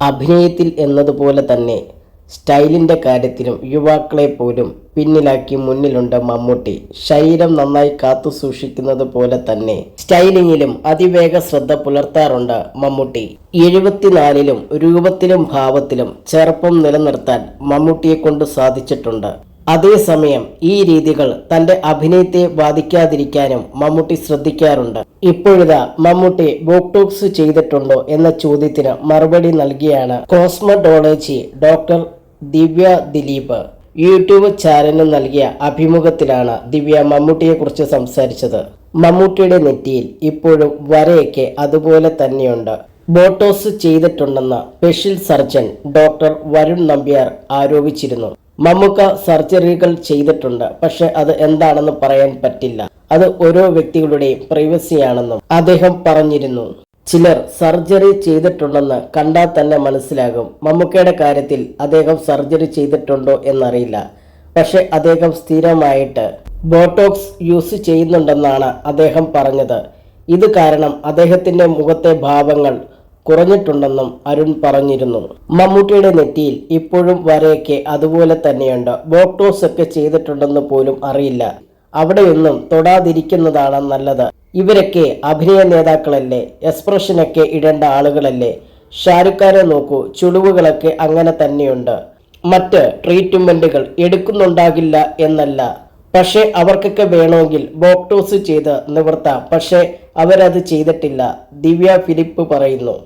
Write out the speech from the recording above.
അഭിനയത്തിൽ എന്നതുപോലെ തന്നെ സ്റ്റൈലിൻ്റെ കാര്യത്തിലും യുവാക്കളെ പോലും പിന്നിലാക്കി മുന്നിലുണ്ട് മമ്മൂട്ടി. ശരീരം നന്നായി കാത്തു സൂക്ഷിക്കുന്നത് പോലെ തന്നെ സ്റ്റൈലിങ്ങിലും അതിവേഗ ശ്രദ്ധ പുലർത്താറുണ്ട് മമ്മൂട്ടി. 74-ലും രൂപത്തിലും ഭാവത്തിലും ചെറുപ്പം നിലനിർത്താൻ മമ്മൂട്ടിയെ കൊണ്ട് സാധിച്ചിട്ടുണ്ട്. അതേസമയം ഈ രീതികൾ തന്റെ അഭിനയത്തെ ബാധിക്കാതിരിക്കാനും മമ്മൂട്ടി ശ്രദ്ധിക്കാറുണ്ട്. ഇപ്പോഴിതാ മമ്മൂട്ടി ബോട്ടോക്സ് ചെയ്തിട്ടുണ്ടോ എന്ന ചോദ്യത്തിന് മറുപടി നൽകിയാണ് കോസ്മറ്റോളജി ഡോക്ടർ ദിവ്യ ദിലീപ്. യൂട്യൂബ് ചാനലിന് നൽകിയ അഭിമുഖത്തിലാണ് ദിവ്യ മമ്മൂട്ടിയെക്കുറിച്ച് സംസാരിച്ചത്. മമ്മൂട്ടിയുടെ നെറ്റിയിൽ ഇപ്പോഴും വരയൊക്കെ അതുപോലെ തന്നെയുണ്ട്. ബോട്ടോക്സ് ചെയ്തിട്ടുണ്ടെന്ന് special surgeon doctor Varun Nambiar ആരോപിച്ചിരുന്നു. മമ്മൂക്ക സർജറികൾ ചെയ്തിട്ടുണ്ട്, പക്ഷെ അത് എന്താണെന്ന് പറയാൻ പറ്റില്ല. അത് ഓരോ വ്യക്തികളുടെയും പ്രൈവസിയാണെന്നും അദ്ദേഹം പറഞ്ഞിരുന്നു. ചിലർ സർജറി ചെയ്തിട്ടുണ്ടെന്ന് കണ്ടാൽ തന്നെ മനസ്സിലാകും. മമ്മൂക്കയുടെ കാര്യത്തിൽ അദ്ദേഹം സർജറി ചെയ്തിട്ടുണ്ടോ എന്നറിയില്ല, പക്ഷെ അദ്ദേഹം സ്ഥിരമായിട്ട് ബോട്ടോക്സ് യൂസ് ചെയ്യുന്നുണ്ടെന്നാണ് അദ്ദേഹം പറഞ്ഞത്. ഇത് കാരണം അദ്ദേഹത്തിന്റെ മുഖത്തെ ഭാവങ്ങൾ കുറഞ്ഞിട്ടുണ്ടെന്നും അരുൺ പറഞ്ഞിരുന്നു. മമ്മൂട്ടിയുടെ നെറ്റിയിൽ ഇപ്പോഴും വരയൊക്കെ അതുപോലെ തന്നെയുണ്ട്. ബോട്ടോക്സ് ഒക്കെ ചെയ്തിട്ടുണ്ടെന്ന് പോലും അറിയില്ല. അവിടെയൊന്നും തൊടാതിരിക്കുന്നതാണ് നല്ലത്. ഇവരൊക്കെ അഭിനയ നേതാക്കളല്ലേ, എക്സ്പ്രഷനൊക്കെ ഇടേണ്ട ആളുകളല്ലേ. ഷാരൂഖ് ഖാനെ നോക്കൂ, ചുളിവുകളൊക്കെ അങ്ങനെ തന്നെയുണ്ട്. മറ്റ് ട്രീറ്റ്മെന്റുകൾ എടുക്കുന്നുണ്ടാകില്ല എന്നല്ല, പക്ഷെ അവർക്കൊക്കെ വേണമെങ്കിൽ ബോട്ടോക്സ് ചെയ്ത് നിവർത്താം. പക്ഷെ അവരത് ചെയ്തിട്ടില്ല. ദിവ്യ ഫിലിപ്പ് പറയുന്നു.